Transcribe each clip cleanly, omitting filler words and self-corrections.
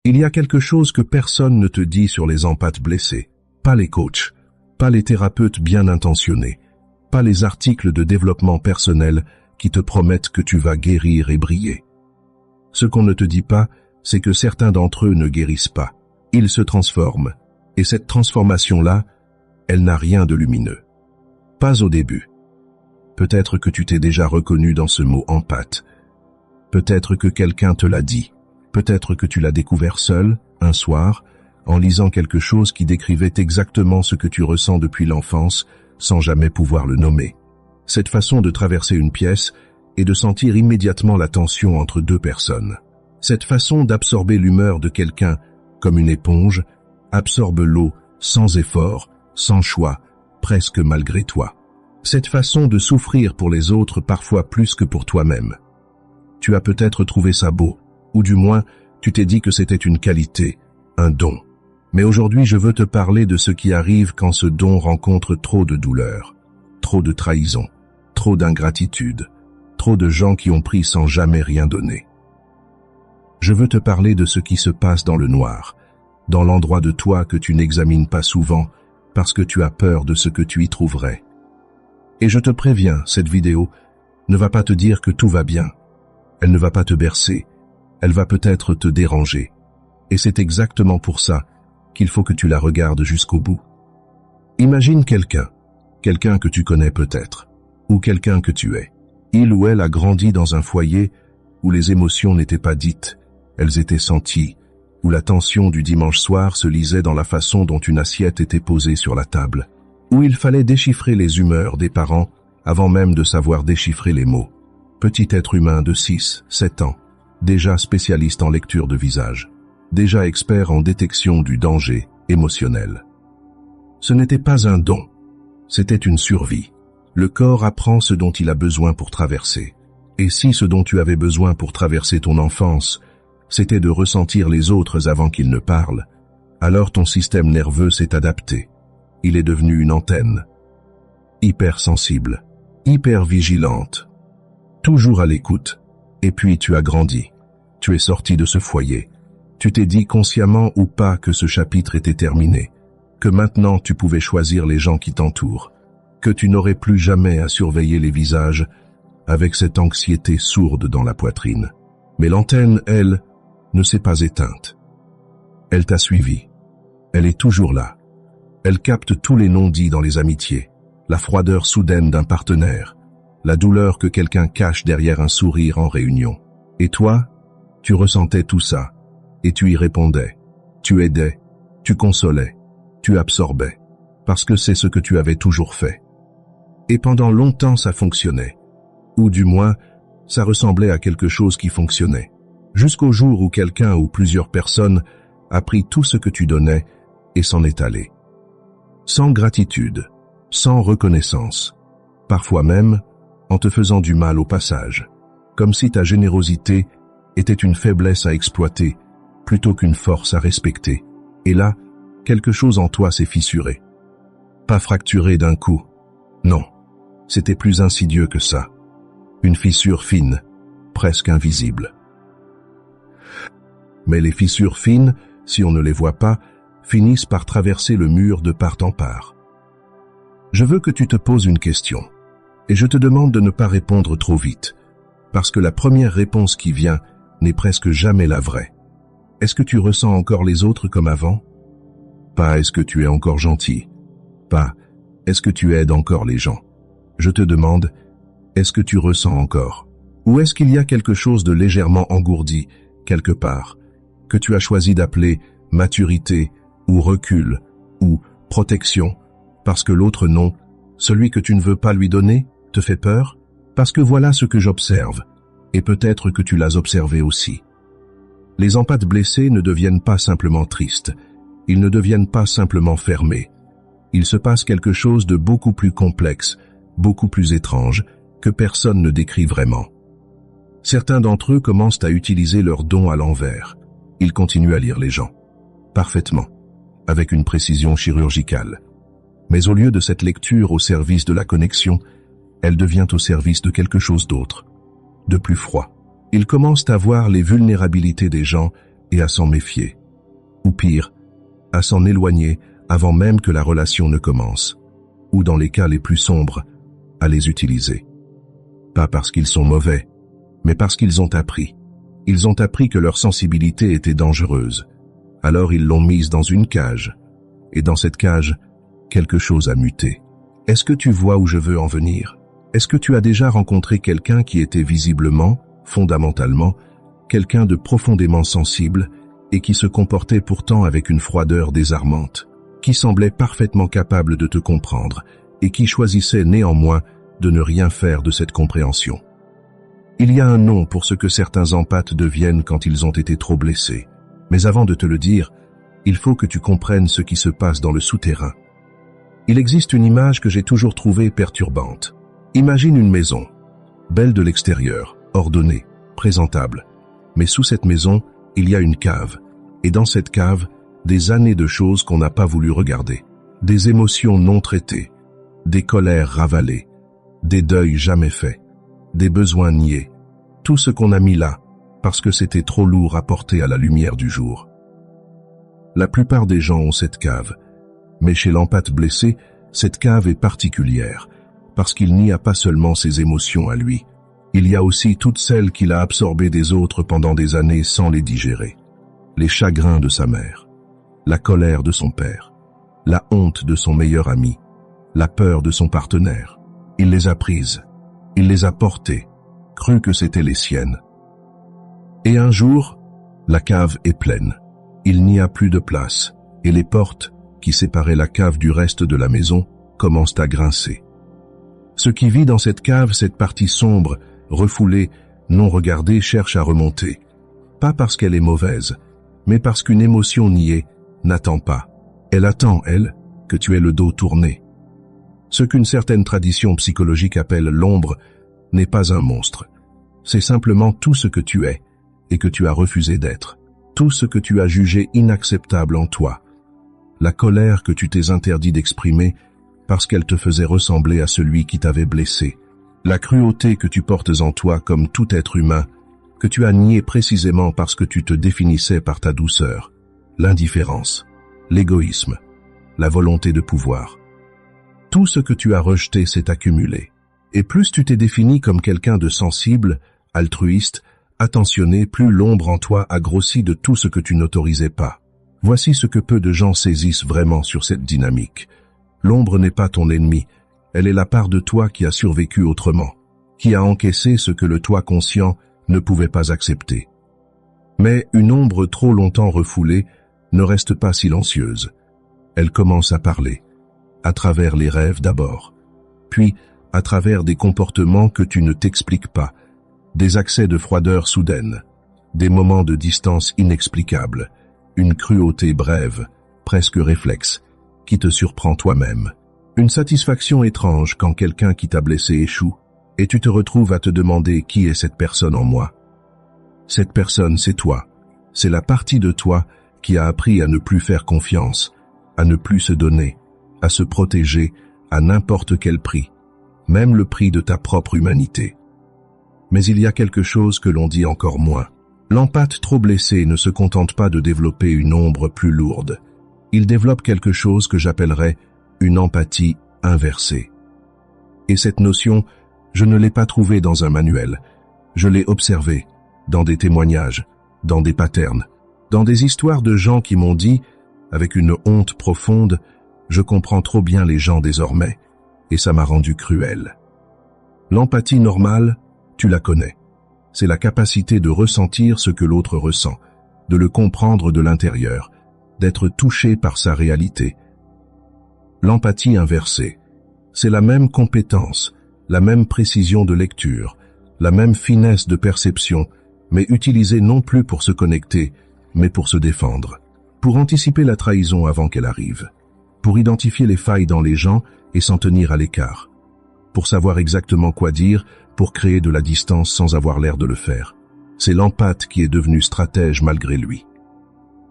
Il y a quelque chose que personne ne te dit sur les empathes blessés, pas les coachs, pas les thérapeutes bien intentionnés, pas les articles de développement personnel qui te promettent que tu vas guérir et briller. Ce qu'on ne te dit pas, c'est que certains d'entre eux ne guérissent pas. Ils se transforment, et cette transformation-là, elle n'a rien de lumineux. Pas au début. Peut-être que tu t'es déjà reconnu dans ce mot empathe. Peut-être que quelqu'un te l'a dit. Peut-être que tu l'as découvert seul, un soir, en lisant quelque chose qui décrivait exactement ce que tu ressens depuis l'enfance, sans jamais pouvoir le nommer. Cette façon de traverser une pièce et de sentir immédiatement la tension entre deux personnes. Cette façon d'absorber l'humeur de quelqu'un comme une éponge, absorbe l'eau sans effort, sans choix, presque malgré toi. Cette façon de souffrir pour les autres parfois plus que pour toi-même. Tu as peut-être trouvé ça beau, ou du moins, tu t'es dit que c'était une qualité, un don. Mais aujourd'hui, je veux te parler de ce qui arrive quand ce don rencontre trop de douleur, trop de trahison, trop d'ingratitude, trop de gens qui ont pris sans jamais rien donner. Je veux te parler de ce qui se passe dans le noir, dans l'endroit de toi que tu n'examines pas souvent parce que tu as peur de ce que tu y trouverais. Et je te préviens, cette vidéo ne va pas te dire que tout va bien. Elle ne va pas te bercer. Elle va peut-être te déranger. Et c'est exactement pour ça qu'il faut que tu la regardes jusqu'au bout. Imagine quelqu'un que tu connais peut-être, ou quelqu'un que tu es. Il ou elle a grandi dans un foyer où les émotions n'étaient pas dites, elles étaient senties, où la tension du dimanche soir se lisait dans la façon dont une assiette était posée sur la table, où il fallait déchiffrer les humeurs des parents avant même de savoir déchiffrer les mots. Petit être humain de 6, 7 ans, déjà spécialiste en lecture de visage, déjà expert en détection du danger émotionnel. Ce n'était pas un don, c'était une survie. Le corps apprend ce dont il a besoin pour traverser. Et si ce dont tu avais besoin pour traverser ton enfance, c'était de ressentir les autres avant qu'ils ne parlent, alors ton système nerveux s'est adapté. Il est devenu une antenne. Hypersensible, hyper vigilante, toujours à l'écoute. Et puis tu as grandi. Tu es sorti de ce foyer. Tu t'es dit consciemment ou pas que ce chapitre était terminé, que maintenant tu pouvais choisir les gens qui t'entourent, que tu n'aurais plus jamais à surveiller les visages avec cette anxiété sourde dans la poitrine. Mais l'antenne, elle, ne s'est pas éteinte. Elle t'a suivi. Elle est toujours là. Elle capte tous les non-dits dans les amitiés, la froideur soudaine d'un partenaire, la douleur que quelqu'un cache derrière un sourire en réunion. Et toi, tu ressentais tout ça, et tu y répondais. Tu aidais, tu consolais, tu absorbais, parce que c'est ce que tu avais toujours fait. Et pendant longtemps ça fonctionnait, ou du moins, ça ressemblait à quelque chose qui fonctionnait, jusqu'au jour où quelqu'un ou plusieurs personnes a pris tout ce que tu donnais et s'en est allé. Sans gratitude, sans reconnaissance, parfois même en te faisant du mal au passage, comme si ta générosité était une faiblesse à exploiter plutôt qu'une force à respecter. Et là, quelque chose en toi s'est fissuré. Pas fracturé d'un coup, non, c'était plus insidieux que ça. Une fissure fine, presque invisible. Mais les fissures fines, si on ne les voit pas, finissent par traverser le mur de part en part. Je veux que tu te poses une question, et je te demande de ne pas répondre trop vite, parce que la première réponse qui vient n'est presque jamais la vraie. Est-ce que tu ressens encore les autres comme avant? Pas est-ce que tu es encore gentil? Pas est-ce que tu aides encore les gens? Je te demande, est-ce que tu ressens encore? Ou est-ce qu'il y a quelque chose de légèrement engourdi, quelque part, que tu as choisi d'appeler maturité, ou recul, ou protection, parce que l'autre nom, celui que tu ne veux pas lui donner, te fait peur? Parce que voilà ce que j'observe, et peut-être que tu l'as observé aussi. Les empathes blessés ne deviennent pas simplement tristes, ils ne deviennent pas simplement fermés. Il se passe quelque chose de beaucoup plus complexe, beaucoup plus étrange, que personne ne décrit vraiment. Certains d'entre eux commencent à utiliser leurs dons à l'envers. Ils continuent à lire les gens, parfaitement, avec une précision chirurgicale. Mais au lieu de cette lecture au service de la connexion, elle devient au service de quelque chose d'autre, de plus froid. Ils commencent à voir les vulnérabilités des gens et à s'en méfier. Ou pire, à s'en éloigner avant même que la relation ne commence. Ou dans les cas les plus sombres, à les utiliser. Pas parce qu'ils sont mauvais, mais parce qu'ils ont appris. Ils ont appris que leur sensibilité était dangereuse. Alors ils l'ont mise dans une cage. Et dans cette cage, quelque chose a muté. Est-ce que tu vois où je veux en venir? Est-ce que tu as déjà rencontré quelqu'un qui était visiblement, fondamentalement, quelqu'un de profondément sensible et qui se comportait pourtant avec une froideur désarmante, qui semblait parfaitement capable de te comprendre et qui choisissait néanmoins de ne rien faire de cette compréhension? Il y a un nom pour ce que certains empathes deviennent quand ils ont été trop blessés. Mais avant de te le dire, il faut que tu comprennes ce qui se passe dans le souterrain. Il existe une image que j'ai toujours trouvée perturbante. Imagine une maison, belle de l'extérieur, ordonnée, présentable. Mais sous cette maison, il y a une cave. Et dans cette cave, des années de choses qu'on n'a pas voulu regarder. Des émotions non traitées, des colères ravalées, des deuils jamais faits, des besoins niés. Tout ce qu'on a mis là, parce que c'était trop lourd à porter à la lumière du jour. La plupart des gens ont cette cave. Mais chez l'empathe blessé, cette cave est particulière, parce qu'il n'y a pas seulement ses émotions à lui. Il y a aussi toutes celles qu'il a absorbées des autres pendant des années sans les digérer. Les chagrins de sa mère, la colère de son père, la honte de son meilleur ami, la peur de son partenaire. Il les a prises, il les a portées, cru que c'étaient les siennes. Et un jour, la cave est pleine. Il n'y a plus de place, et les portes, qui séparaient la cave du reste de la maison, commencent à grincer. Ce qui vit dans cette cave, cette partie sombre, refoulée, non regardée, cherche à remonter. Pas parce qu'elle est mauvaise, mais parce qu'une émotion niée n'attend pas. Elle attend, elle, que tu aies le dos tourné. Ce qu'une certaine tradition psychologique appelle l'ombre n'est pas un monstre. C'est simplement tout ce que tu es et que tu as refusé d'être. Tout ce que tu as jugé inacceptable en toi. La colère que tu t'es interdit d'exprimer parce qu'elle te faisait ressembler à celui qui t'avait blessé. La cruauté que tu portes en toi comme tout être humain, que tu as nié précisément parce que tu te définissais par ta douceur. L'indifférence, l'égoïsme, la volonté de pouvoir. Tout ce que tu as rejeté s'est accumulé. Et plus tu t'es défini comme quelqu'un de sensible, altruiste, attentionné, plus l'ombre en toi a grossi de tout ce que tu n'autorisais pas. Voici ce que peu de gens saisissent vraiment sur cette dynamique. L'ombre n'est pas ton ennemi, elle est la part de toi qui a survécu autrement, qui a encaissé ce que le toi conscient ne pouvait pas accepter. Mais une ombre trop longtemps refoulée ne reste pas silencieuse. Elle commence à parler, à travers les rêves d'abord, puis à travers des comportements que tu ne t'expliques pas, des accès de froideur soudaine, des moments de distance inexplicables, une cruauté brève, presque réflexe, qui te surprend toi-même. Une satisfaction étrange quand quelqu'un qui t'a blessé échoue, et tu te retrouves à te demander qui est cette personne en moi. Cette personne, c'est toi. C'est la partie de toi qui a appris à ne plus faire confiance, à ne plus se donner, à se protéger à n'importe quel prix, même le prix de ta propre humanité. Mais il y a quelque chose que l'on dit encore moins. L'empathe trop blessé ne se contente pas de développer une ombre plus lourde. Il développe quelque chose que j'appellerais une empathie inversée. Et cette notion, je ne l'ai pas trouvée dans un manuel. Je l'ai observée dans des témoignages, dans des patterns, dans des histoires de gens qui m'ont dit, avec une honte profonde, je comprends trop bien les gens désormais, et ça m'a rendu cruel. L'empathie normale, tu la connais. C'est la capacité de ressentir ce que l'autre ressent, de le comprendre de l'intérieur, d'être touché par sa réalité. L'empathie inversée, c'est la même compétence, la même précision de lecture, la même finesse de perception, mais utilisée non plus pour se connecter, mais pour se défendre, pour anticiper la trahison avant qu'elle arrive, pour identifier les failles dans les gens et s'en tenir à l'écart, pour savoir exactement quoi dire, pour créer de la distance sans avoir l'air de le faire. C'est l'empathe qui est devenu stratège malgré lui.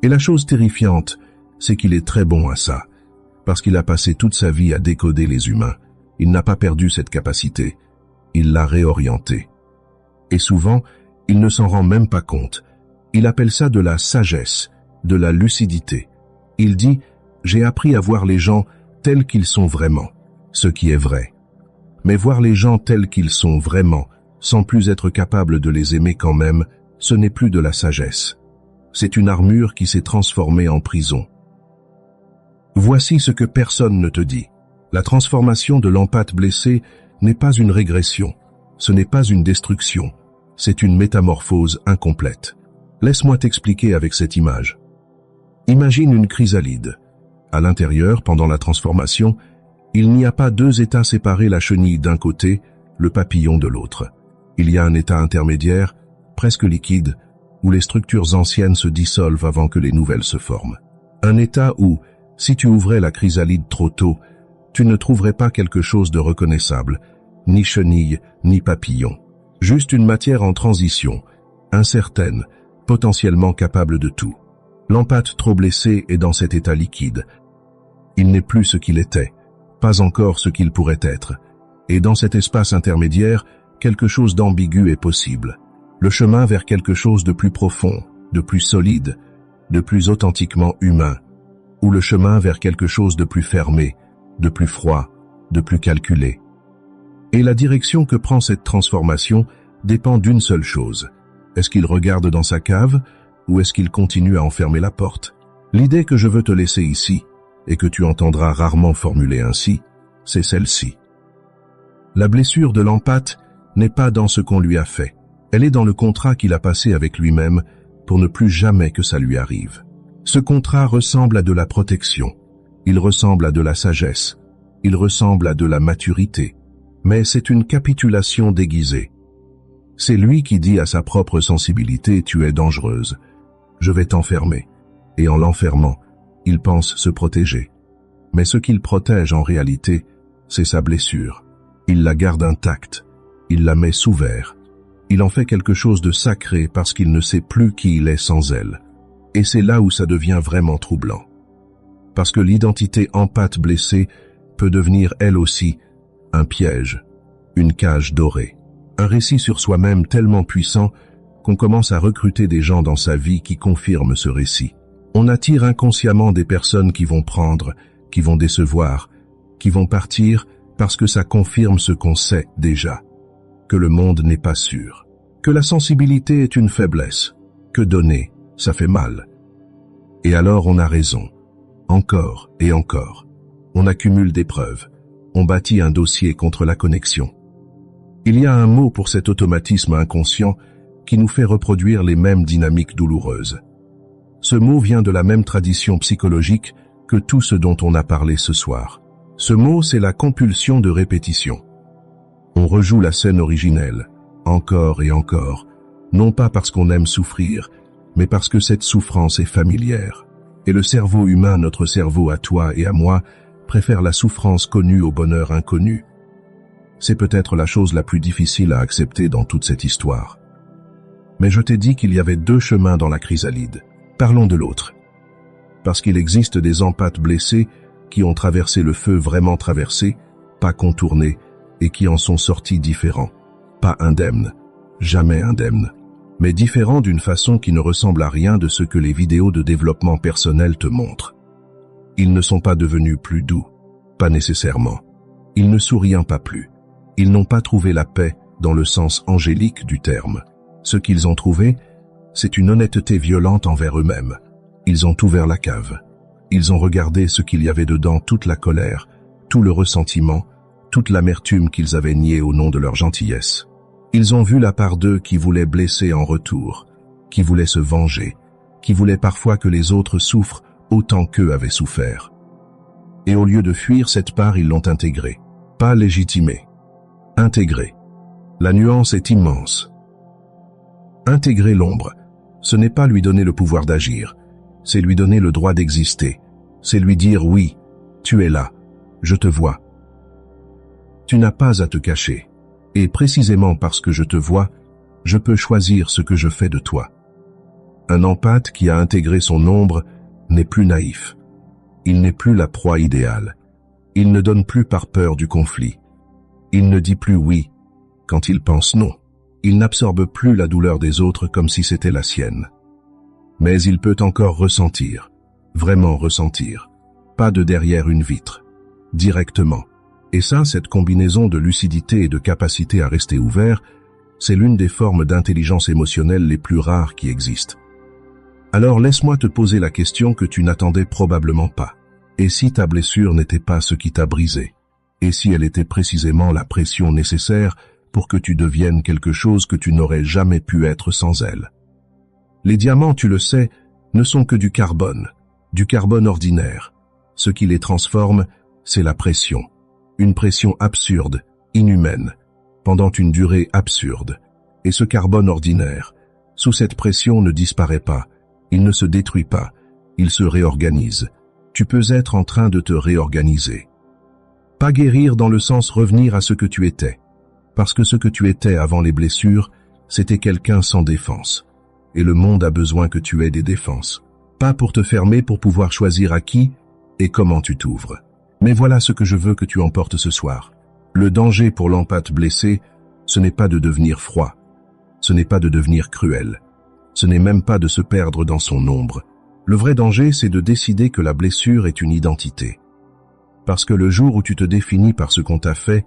Et la chose terrifiante, c'est qu'il est très bon à ça, parce qu'il a passé toute sa vie à décoder les humains. Il n'a pas perdu cette capacité, il l'a réorientée. Et souvent, il ne s'en rend même pas compte. Il appelle ça de la sagesse, de la lucidité. Il dit « J'ai appris à voir les gens tels qu'ils sont vraiment », ce qui est vrai. Mais voir les gens tels qu'ils sont vraiment, sans plus être capable de les aimer quand même, ce n'est plus de la sagesse. C'est une armure qui s'est transformée en prison. Voici ce que personne ne te dit. La transformation de l'empathe blessé n'est pas une régression, ce n'est pas une destruction, c'est une métamorphose incomplète. Laisse-moi t'expliquer avec cette image. Imagine une chrysalide. À l'intérieur, pendant la transformation, il n'y a pas deux états séparés, la chenille d'un côté, le papillon de l'autre. Il y a un état intermédiaire, presque liquide, où les structures anciennes se dissolvent avant que les nouvelles se forment. Un état où, si tu ouvrais la chrysalide trop tôt, tu ne trouverais pas quelque chose de reconnaissable, ni chenille, ni papillon. Juste une matière en transition, incertaine, potentiellement capable de tout. L'empathe trop blessé est dans cet état liquide. Il n'est plus ce qu'il était, pas encore ce qu'il pourrait être. Et dans cet espace intermédiaire, quelque chose d'ambigu est possible. Le chemin vers quelque chose de plus profond, de plus solide, de plus authentiquement humain, ou le chemin vers quelque chose de plus fermé, de plus froid, de plus calculé. Et la direction que prend cette transformation dépend d'une seule chose. Est-ce qu'il regarde dans sa cave ou est-ce qu'il continue à enfermer la porte? L'idée que je veux te laisser ici, et que tu entendras rarement formuler ainsi, c'est celle-ci. La blessure de l'empathe n'est pas dans ce qu'on lui a fait. Elle est dans le contrat qu'il a passé avec lui-même pour ne plus jamais que ça lui arrive. Ce contrat ressemble à de la protection. Il ressemble à de la sagesse. Il ressemble à de la maturité. Mais c'est une capitulation déguisée. C'est lui qui dit à sa propre sensibilité « Tu es dangereuse. Je vais t'enfermer. » Et en l'enfermant, il pense se protéger. Mais ce qu'il protège en réalité, c'est sa blessure. Il la garde intacte. Il la met sous verre. Il en fait quelque chose de sacré parce qu'il ne sait plus qui il est sans elle. Et c'est là où ça devient vraiment troublant. Parce que l'identité empathe blessée peut devenir elle aussi un piège, une cage dorée. Un récit sur soi-même tellement puissant qu'on commence à recruter des gens dans sa vie qui confirment ce récit. On attire inconsciemment des personnes qui vont prendre, qui vont décevoir, qui vont partir parce que ça confirme ce qu'on sait déjà. Que le monde n'est pas sûr. Que la sensibilité est une faiblesse. Que donner, ça fait mal. Et alors on a raison. Encore et encore. On accumule des preuves. On bâtit un dossier contre la connexion. Il y a un mot pour cet automatisme inconscient qui nous fait reproduire les mêmes dynamiques douloureuses. Ce mot vient de la même tradition psychologique que tout ce dont on a parlé ce soir. Ce mot, c'est la compulsion de répétition. On rejoue la scène originelle, encore et encore, non pas parce qu'on aime souffrir, mais parce que cette souffrance est familière. Et le cerveau humain, notre cerveau à toi et à moi, préfère la souffrance connue au bonheur inconnu. C'est peut-être la chose la plus difficile à accepter dans toute cette histoire. Mais je t'ai dit qu'il y avait deux chemins dans la chrysalide. Parlons de l'autre. Parce qu'il existe des empathes blessés qui ont traversé le feu vraiment traversé, pas contourné, et qui en sont sortis différents. Pas indemnes, jamais indemnes, mais différents d'une façon qui ne ressemble à rien de ce que les vidéos de développement personnel te montrent. Ils ne sont pas devenus plus doux, pas nécessairement. Ils ne sourient pas plus. Ils n'ont pas trouvé la paix dans le sens angélique du terme. Ce qu'ils ont trouvé, c'est une honnêteté violente envers eux-mêmes. Ils ont ouvert la cave. Ils ont regardé ce qu'il y avait dedans, toute la colère, tout le ressentiment, toute l'amertume qu'ils avaient niée au nom de leur gentillesse. Ils ont vu la part d'eux qui voulait blesser en retour, qui voulait se venger, qui voulait parfois que les autres souffrent autant qu'eux avaient souffert. Et au lieu de fuir cette part, ils l'ont intégrée, pas légitimée. Intégrée. La nuance est immense. Intégrer l'ombre, ce n'est pas lui donner le pouvoir d'agir, c'est lui donner le droit d'exister. C'est lui dire oui, tu es là, je te vois. Tu n'as pas à te cacher. Et précisément parce que je te vois, je peux choisir ce que je fais de toi. Un empathe qui a intégré son ombre n'est plus naïf. Il n'est plus la proie idéale. Il ne donne plus par peur du conflit. Il ne dit plus oui quand il pense non. Il n'absorbe plus la douleur des autres comme si c'était la sienne. Mais il peut encore ressentir, vraiment ressentir, pas de derrière une vitre, directement. Et ça, cette combinaison de lucidité et de capacité à rester ouvert, c'est l'une des formes d'intelligence émotionnelle les plus rares qui existent. Alors laisse-moi te poser la question que tu n'attendais probablement pas. Et si ta blessure n'était pas ce qui t'a brisé? Et si elle était précisément la pression nécessaire pour que tu deviennes quelque chose que tu n'aurais jamais pu être sans elle? Les diamants, tu le sais, ne sont que du carbone ordinaire. Ce qui les transforme, c'est la pression. Une pression absurde, inhumaine, pendant une durée absurde. Et ce carbone ordinaire, sous cette pression, ne disparaît pas, il ne se détruit pas, il se réorganise. Tu peux être en train de te réorganiser. Pas guérir dans le sens revenir à ce que tu étais. Parce que ce que tu étais avant les blessures, c'était quelqu'un sans défense. Et le monde a besoin que tu aies des défenses. Pas pour te fermer, pour pouvoir choisir à qui et comment tu t'ouvres. Mais voilà ce que je veux que tu emportes ce soir. Le danger pour l'empathe blessé, ce n'est pas de devenir froid. Ce n'est pas de devenir cruel. Ce n'est même pas de se perdre dans son ombre. Le vrai danger, c'est de décider que la blessure est une identité. Parce que le jour où tu te définis par ce qu'on t'a fait,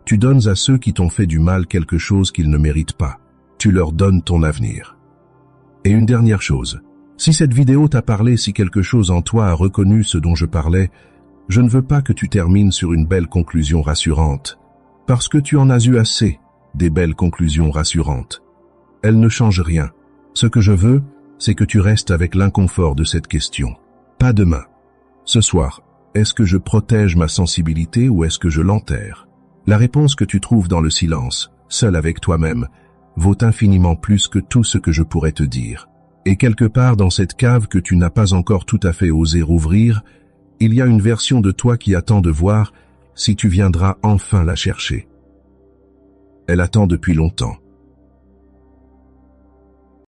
tu donnes à ceux qui t'ont fait du mal quelque chose qu'ils ne méritent pas. Tu leur donnes ton avenir. Et une dernière chose, si cette vidéo t'a parlé, si quelque chose en toi a reconnu ce dont je parlais, je ne veux pas que tu termines sur une belle conclusion rassurante, parce que tu en as eu assez, des belles conclusions rassurantes. Elles ne changent rien. Ce que je veux, c'est que tu restes avec l'inconfort de cette question. Pas demain. Ce soir, est-ce que je protège ma sensibilité ou est-ce que je l'enterre? La réponse que tu trouves dans le silence, seul avec toi-même, vaut infiniment plus que tout ce que je pourrais te dire. Et quelque part dans cette cave que tu n'as pas encore tout à fait osé rouvrir, il y a une version de toi qui attend de voir si tu viendras enfin la chercher. Elle attend depuis longtemps.